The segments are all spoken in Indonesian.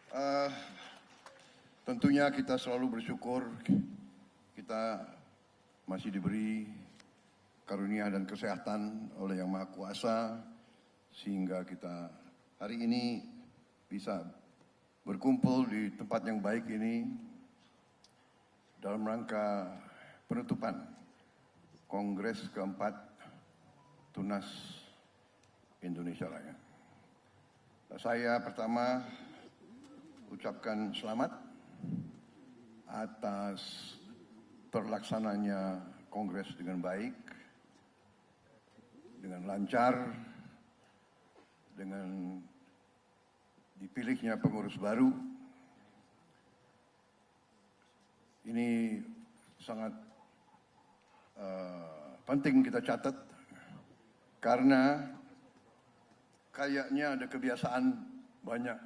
Eh, Tentunya kita selalu bersyukur kita masih diberi karunia dan kesehatan oleh Yang Maha Kuasa sehingga kita hari ini bisa berkumpul di tempat yang baik ini dalam rangka penutupan Kongres keempat Tunas Indonesia Raya. Saya pertama ucapkan selamat atas terlaksananya Kongres dengan baik, dengan lancar, dengan dipilihnya pengurus baru. Ini sangat penting kita catat karena kayaknya ada kebiasaan banyak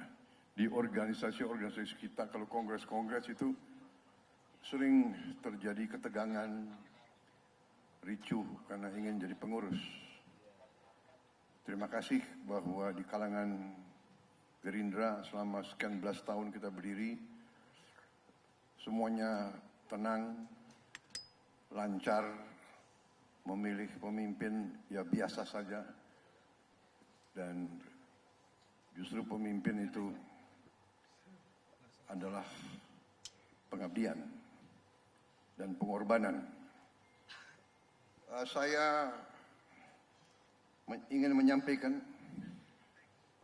di organisasi-organisasi kita kalau kongres-kongres itu sering terjadi ketegangan, ricuh karena ingin jadi pengurus. Terima kasih bahwa di kalangan Gerindra selama sekian belas tahun kita berdiri, semuanya tenang, lancar, memilih pemimpin ya biasa saja, dan justru pemimpin itu adalah pengabdian dan pengorbanan. Saya ingin menyampaikan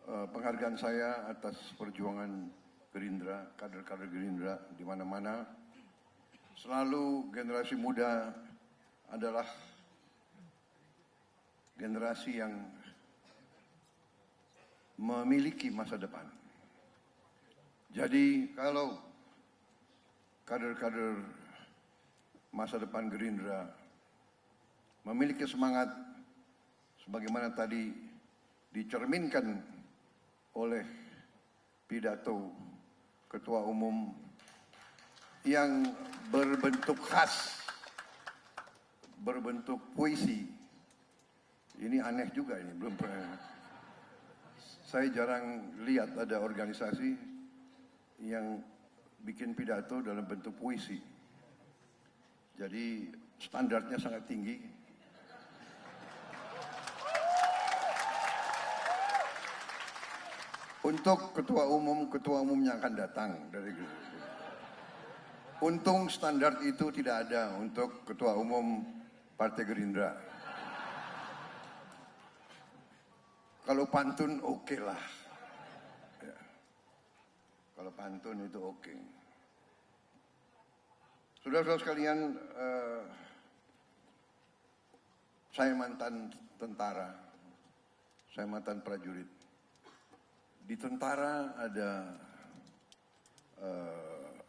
penghargaan saya atas perjuangan Gerindra, kader-kader Gerindra di mana-mana. Selalu generasi muda adalah generasi yang memiliki masa depan. Jadi kalau kader-kader masa depan Gerindra memiliki semangat sebagaimana tadi dicerminkan oleh pidato Ketua Umum yang berbentuk khas, berbentuk puisi. Ini aneh juga ini, belum pernah. Saya jarang lihat ada organisasi yang bikin pidato dalam bentuk puisi. Jadi standarnya sangat tinggi. Untuk ketua umumnya akan datang dari Gerindra. Untung standar itu tidak ada untuk ketua umum Partai Gerindra. Kalau pantun oke lah. Ya. Kalau pantun itu oke. Saudara-saudara sekalian, saya mantan tentara, saya mantan prajurit. Di tentara ada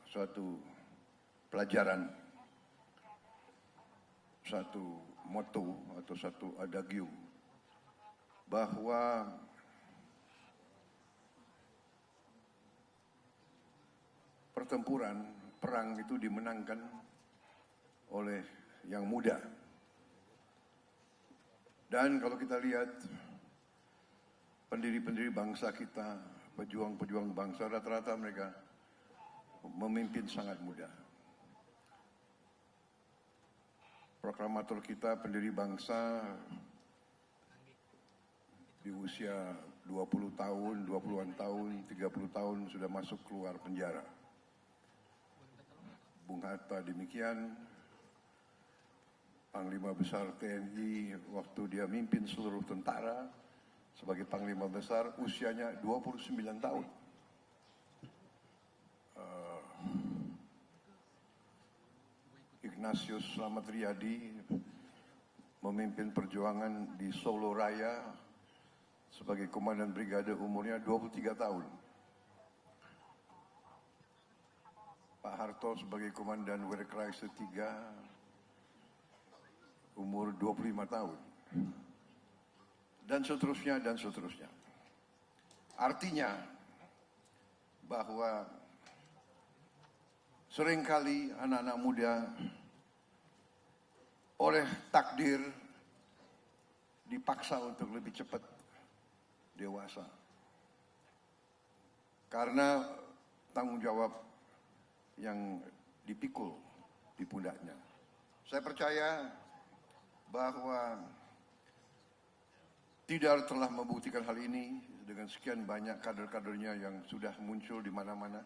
suatu pelajaran, satu motto atau satu adagium bahwa pertempuran, perang itu dimenangkan oleh yang muda. Dan kalau kita lihat pendiri-pendiri bangsa kita, pejuang-pejuang bangsa, rata-rata mereka memimpin sangat muda. Proklamator kita, pendiri bangsa, di usia 20 tahun, 20-an tahun, 30 tahun sudah masuk keluar penjara. Bung Hatta demikian, Panglima Besar TNI waktu dia mimpin seluruh tentara sebagai Panglima Besar usianya 29 tahun. Ignatius Slamet Riyadi memimpin perjuangan di Solo Raya sebagai Komandan Brigade umurnya 23 tahun. Pak Harto sebagai Komandan Werkreise 3 umur 25 tahun. Dan seterusnya dan seterusnya. Artinya bahwa seringkali anak-anak muda oleh takdir dipaksa untuk lebih cepat dewasa. Karena tanggung jawab yang dipikul di pundaknya. Saya percaya bahwa Tidar telah membuktikan hal ini dengan sekian banyak kader-kadernya yang sudah muncul di mana-mana.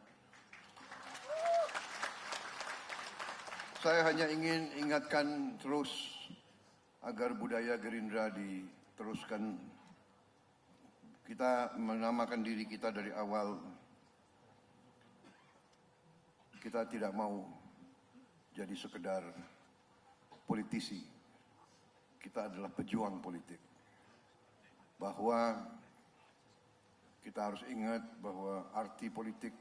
Saya hanya ingin ingatkan terus agar budaya Gerindra diteruskan. Kita menamakan diri kita dari awal. Kita tidak mau jadi sekedar politisi. Kita adalah pejuang politik. Bahwa kita harus ingat bahwa arti politik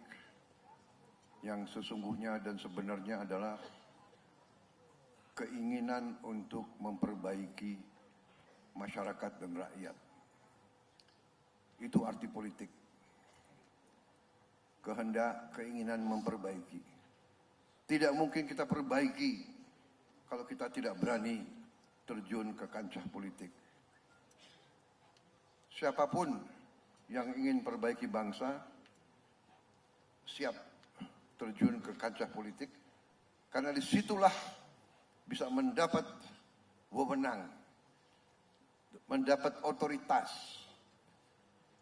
yang sesungguhnya dan sebenarnya adalah keinginan untuk memperbaiki masyarakat dan rakyat. Itu arti politik. Kehendak, keinginan memperbaiki. Tidak mungkin kita perbaiki kalau kita tidak berani terjun ke kancah politik. Siapapun yang ingin perbaiki bangsa, siap terjun ke kancah politik, karena disitulah bisa mendapat wewenang, mendapat otoritas,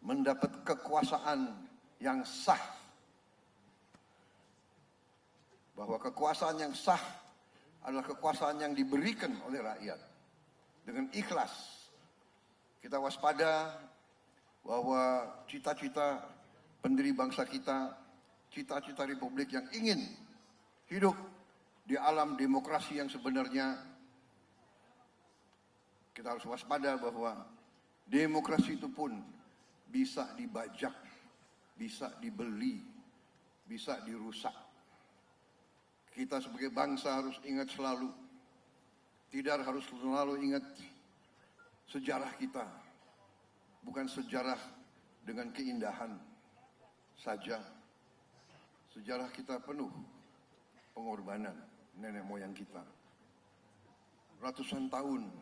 mendapat kekuasaan yang sah. Bahwa kekuasaan yang sah adalah kekuasaan yang diberikan oleh rakyat dengan ikhlas. Kita waspada bahwa cita-cita pendiri bangsa kita, cita-cita republik yang ingin hidup di alam demokrasi yang sebenarnya, kita harus waspada bahwa demokrasi itu pun bisa dibajak, bisa dibeli, bisa dirusak. Kita sebagai bangsa harus ingat selalu, tidak harus selalu ingat sejarah kita, bukan sejarah dengan keindahan saja. Sejarah kita penuh pengorbanan nenek moyang kita. Ratusan tahun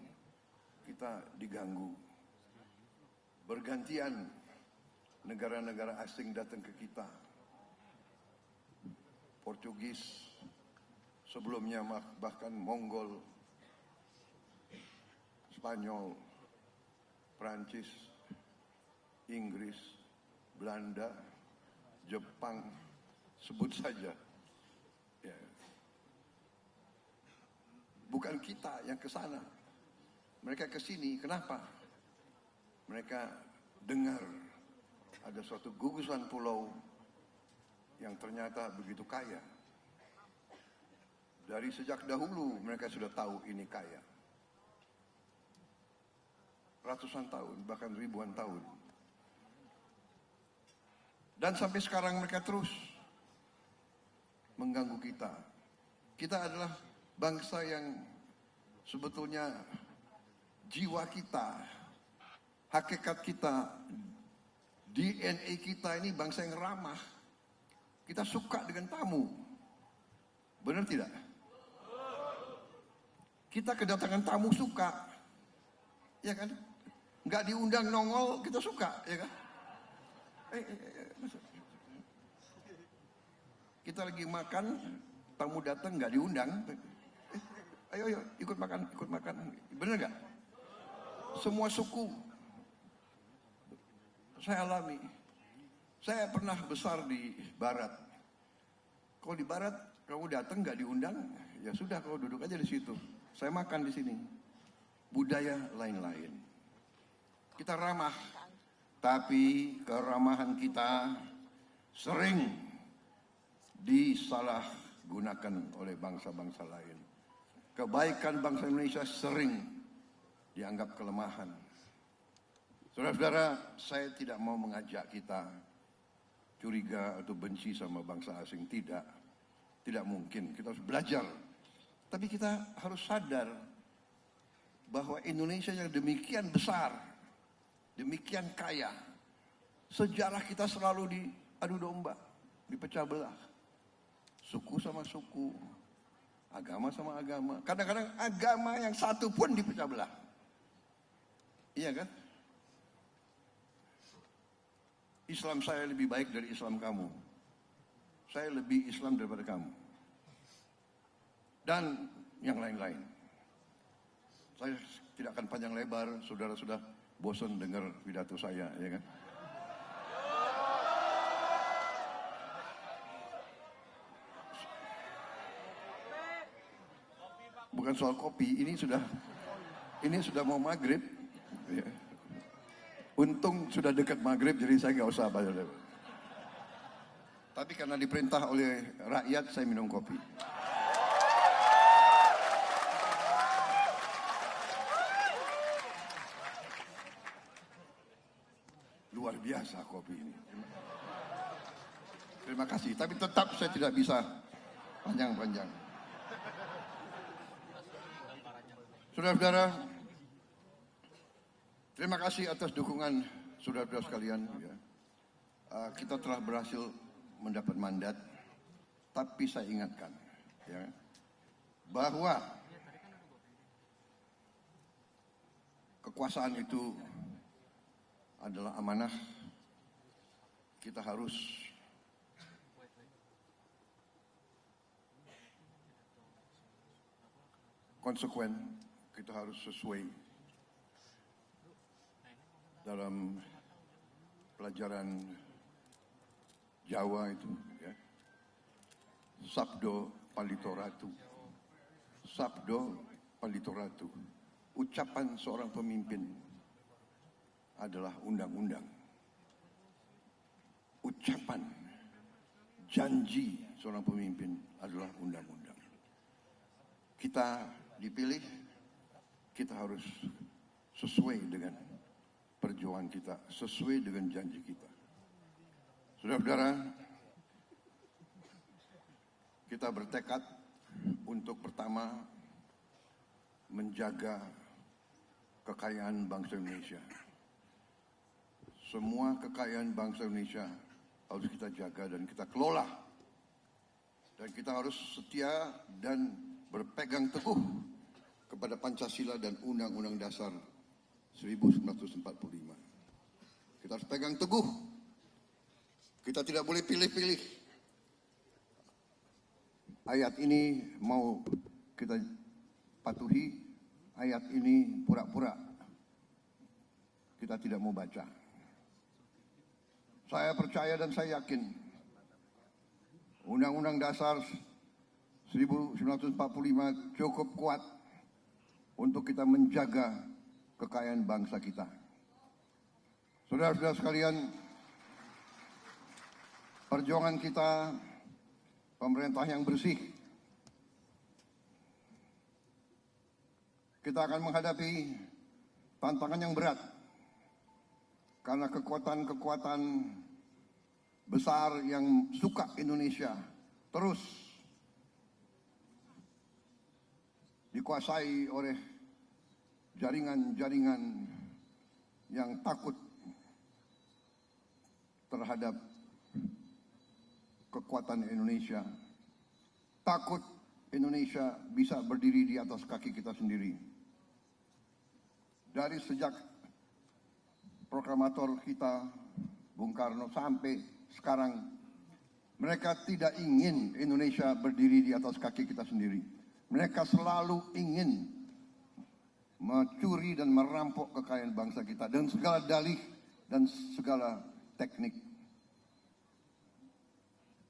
kita diganggu. Bergantian negara-negara asing datang ke kita. Portugis, sebelumnya bahkan Mongol, Spanyol, Prancis, Inggris, Belanda, Jepang, sebut saja. Ya. Bukan kita yang ke sana. Mereka ke sini, kenapa? Mereka dengar ada suatu gugusan pulau yang ternyata begitu kaya. Dari sejak dahulu mereka sudah tahu ini kaya. Ratusan tahun, bahkan ribuan tahun. Dan sampai sekarang mereka terus mengganggu kita. Kita adalah bangsa yang sebetulnya jiwa kita, hakikat kita, DNA kita ini bangsa yang ramah. Kita suka dengan tamu. Benar tidak? Kita kedatangan tamu suka. Ya kan? Nggak diundang nongol, kita suka, ya kan? Kita lagi makan, tamu datang nggak diundang. Ayo, ikut makan. Bener nggak? Semua suku saya alami. Saya pernah besar di Barat. Kalau di Barat, kamu datang nggak diundang, ya sudah, kau duduk aja di situ. Saya makan di sini. Budaya lain-lain. Kita ramah, tapi keramahan kita sering disalahgunakan oleh bangsa-bangsa lain. Kebaikan bangsa Indonesia sering dianggap kelemahan. Saudara-saudara, saya tidak mau mengajak kita curiga atau benci sama bangsa asing. Tidak mungkin. Kita harus belajar. Tapi kita harus sadar bahwa Indonesia yang demikian besar, demikian kaya, sejarah kita selalu diadu domba, dipecah belah. Suku sama suku, agama sama agama. Kadang-kadang agama yang satu pun dipecah belah. Iya kan? Islam saya lebih baik dari Islam kamu. saya lebih Islam daripada kamu. Dan yang lain-lain. Saya tidak akan panjang lebar, saudara sudah bosan dengar pidato saya, ya kan? Bukan soal kopi, ini sudah mau maghrib. Ya. Untung sudah dekat maghrib, jadi saya nggak usah banyak. Tapi karena diperintah oleh rakyat, saya minum kopi. Luar biasa kopi ini. Terima kasih, tapi tetap saya tidak bisa panjang-panjang. Saudara-saudara, terima kasih atas dukungan saudara-saudara sekalian. Ya. Kita telah berhasil mendapat mandat, tapi saya ingatkan ya, bahwa kekuasaan itu adalah amanah. Kita harus konsekuen, kita harus sesuai dalam pelajaran Jawa itu ya. Sabdo Palitoratu. Sabdo Palitoratu. Ucapan seorang pemimpin adalah undang-undang. Ucapan janji seorang pemimpin adalah undang-undang. Kita dipilih, kita harus sesuai dengan perjuangan kita, sesuai dengan janji kita. Saudara-saudara, kita bertekad untuk pertama menjaga kekayaan bangsa Indonesia. Semua kekayaan bangsa Indonesia harus kita jaga dan kita kelola. Dan kita harus setia dan berpegang teguh kepada Pancasila dan Undang-Undang Dasar 1945. Kita harus pegang teguh. Kita tidak boleh pilih-pilih. Ayat ini mau kita patuhi, ayat ini pura-pura kita tidak mau baca. Saya percaya dan saya yakin Undang-Undang Dasar 1945 cukup kuat untuk kita menjaga kekayaan bangsa kita. Saudara-saudara sekalian, perjuangan kita pemerintah yang bersih. Kita akan menghadapi tantangan yang berat karena kekuatan-kekuatan besar yang suka Indonesia terus dikuasai oleh jaringan-jaringan yang takut terhadap kekuatan Indonesia, takut Indonesia bisa berdiri di atas kaki kita sendiri. Dari sejak proklamator kita Bung Karno sampai sekarang, mereka tidak ingin Indonesia berdiri di atas kaki kita sendiri. Mereka selalu ingin mencuri dan merampok kekayaan bangsa kita dengan segala dalih dan segala teknik.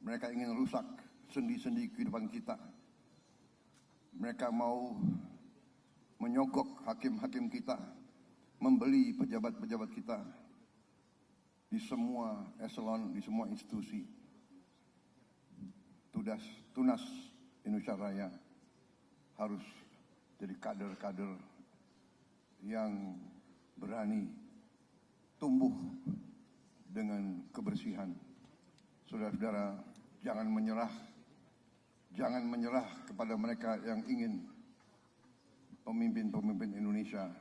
Mereka ingin rusak sendi-sendi kehidupan kita. Mereka mau menyogok hakim-hakim kita, membeli pejabat-pejabat kita di semua eselon, di semua institusi. Tunas Indonesia Raya harus jadi kader-kader yang berani tumbuh dengan kebersihan. Saudara-saudara, jangan menyerah kepada mereka yang ingin pemimpin-pemimpin Indonesia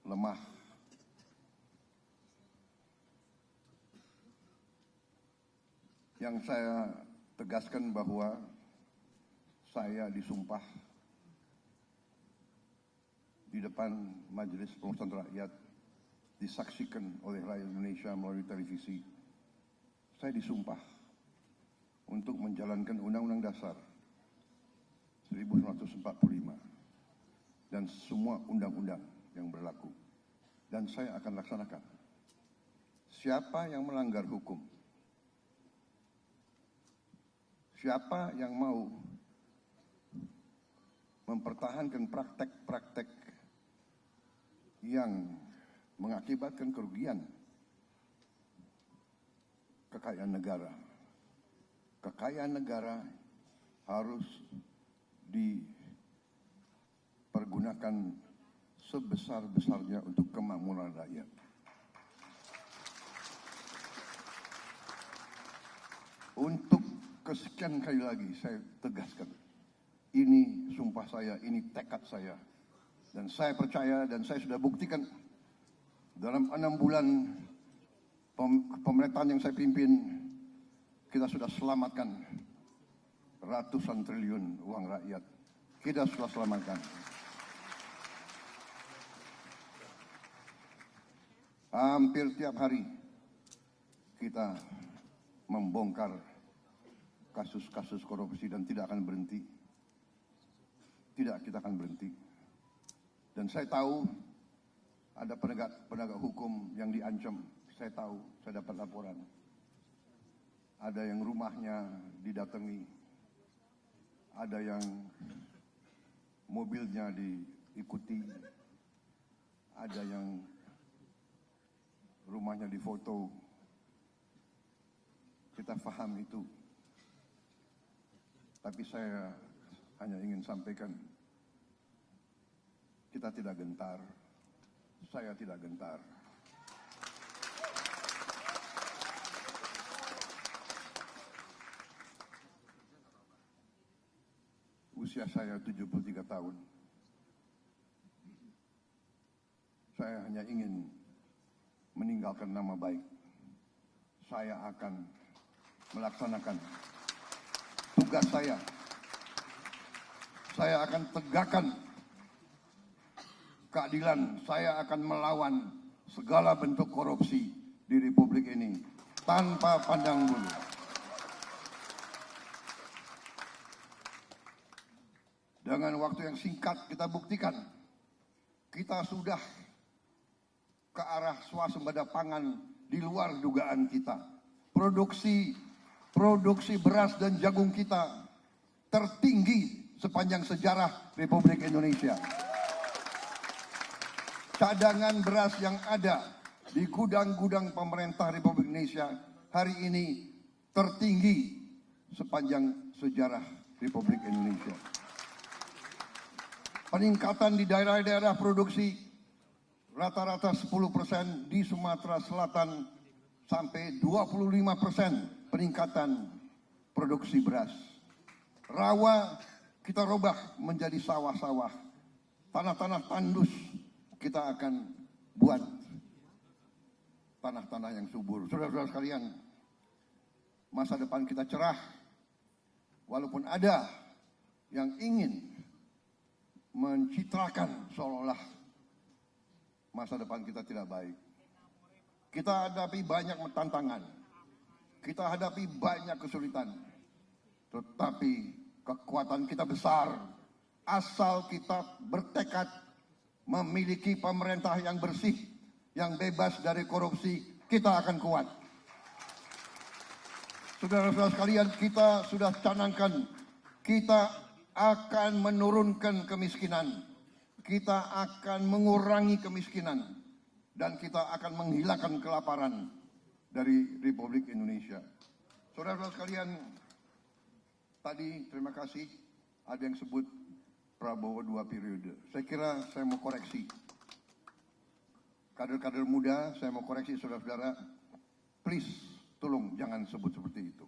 lemah. Yang saya tegaskan bahwa saya disumpah di depan Majelis Permusyawaratan Rakyat, disaksikan oleh rakyat Indonesia melalui televisi. Saya disumpah untuk menjalankan Undang-Undang Dasar 1945 dan semua undang-undang yang berlaku. Dan saya akan laksanakan. Siapa yang melanggar hukum, siapa yang mau mempertahankan praktek-praktek yang mengakibatkan kerugian kekayaan negara harus dipergunakan sebesar-besarnya untuk kemakmuran rakyat. Untuk kesekian kali lagi saya tegaskan, ini sumpah saya, ini tekad saya. Dan saya percaya dan saya sudah buktikan dalam 6 bulan pemerintahan yang saya pimpin, kita sudah selamatkan ratusan triliun uang rakyat. Kita sudah selamatkan. Hampir tiap hari kita membongkar kasus-kasus korupsi dan tidak akan berhenti. Tidak, kita akan berhenti. Dan saya tahu ada penegak hukum yang diancam. Saya tahu, saya dapat laporan. Ada yang rumahnya didatangi. Ada yang mobilnya diikuti. Ada yang rumahnya difoto. Kita paham itu. Tapi saya hanya ingin sampaikan, kita tidak gentar. Saya tidak gentar. Usia saya 73 tahun. Saya hanya ingin meninggalkan nama baik. Saya akan melaksanakan tugas saya. Saya akan tegakkan keadilan. Saya akan melawan segala bentuk korupsi di Republik ini tanpa pandang bulu. Dengan waktu yang singkat kita buktikan kita sudah ke arah swasembada pangan di luar dugaan kita. Produksi beras dan jagung kita tertinggi sepanjang sejarah Republik Indonesia. Cadangan beras yang ada di gudang-gudang pemerintah Republik Indonesia hari ini tertinggi sepanjang sejarah Republik Indonesia. Peningkatan di daerah-daerah produksi rata-rata 10% di Sumatera Selatan sampai 25% peningkatan produksi beras. Rawa kita robah menjadi sawah-sawah. Tanah-tanah tandus kita akan buat tanah-tanah yang subur. Saudara-saudara sekalian, masa depan kita cerah. Walaupun ada yang ingin mencitrakan seolah-olah masa depan kita tidak baik. Kita hadapi banyak tantangan. Kita hadapi banyak kesulitan. Tetapi kekuatan kita besar. Asal kita bertekad memiliki pemerintah yang bersih, yang bebas dari korupsi, kita akan kuat. Saudara-saudara sekalian, kita sudah canangkan, kita akan menurunkan kemiskinan, kita akan mengurangi kemiskinan, dan kita akan menghilangkan kelaparan dari Republik Indonesia. Saudara-saudara sekalian, tadi terima kasih ada yang sebut Prabowo 2 periode. Saya kira saya mau koreksi. Kader-kader muda, saya mau koreksi saudara-saudara. Please, tolong jangan sebut seperti itu.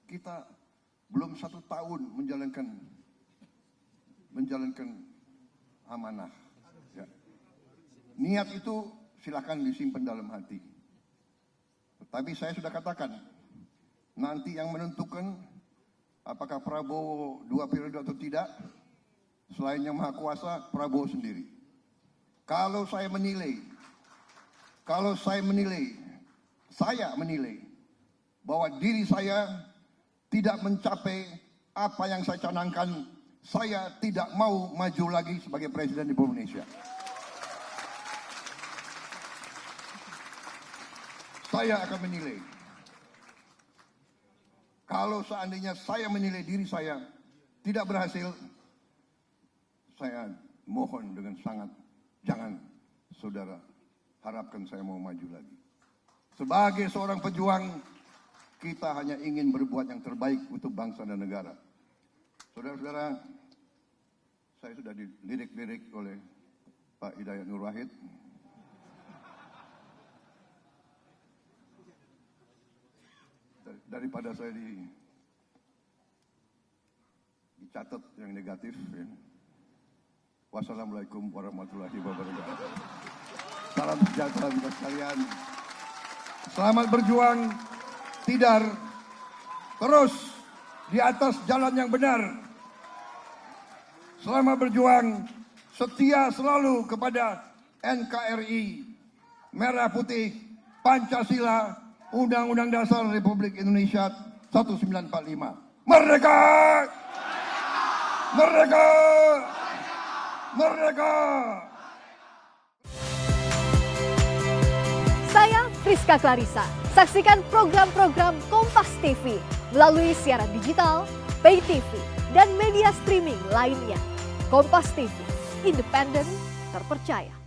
Kita belum 1 tahun menjalankan amanah. Ya. Niat itu silakan disimpan dalam hati. Tetapi saya sudah katakan, nanti yang menentukan apakah Prabowo 2 periode atau tidak, selain yang Maha Kuasa, Prabowo sendiri. Kalau saya menilai bahwa diri saya tidak mencapai apa yang saya canangkan, saya tidak mau maju lagi sebagai Presiden Republik Indonesia. Saya akan menilai. Kalau seandainya saya menilai diri saya tidak berhasil, saya mohon dengan sangat, jangan saudara harapkan saya mau maju lagi. Sebagai seorang pejuang, kita hanya ingin berbuat yang terbaik untuk bangsa dan negara. Saudara-saudara, saya sudah dilirik-lirik oleh Pak Hidayat Nur Wahid. Daripada saya dicatat yang negatif, ya. Wassalamualaikum warahmatullahi wabarakatuh. Salam sejahtera kita sekalian. Selamat berjuang, Tidar. Terus di atas jalan yang benar. Selamat berjuang, setia selalu kepada NKRI, Merah Putih, Pancasila, Undang-Undang Dasar Republik Indonesia 1945. Merdeka! Merdeka! Merdeka! Saya Friska Clarissa. Saksikan program-program Kompas TV melalui siaran digital, pay TV, dan media streaming lainnya. Kompas TV, independen, terpercaya.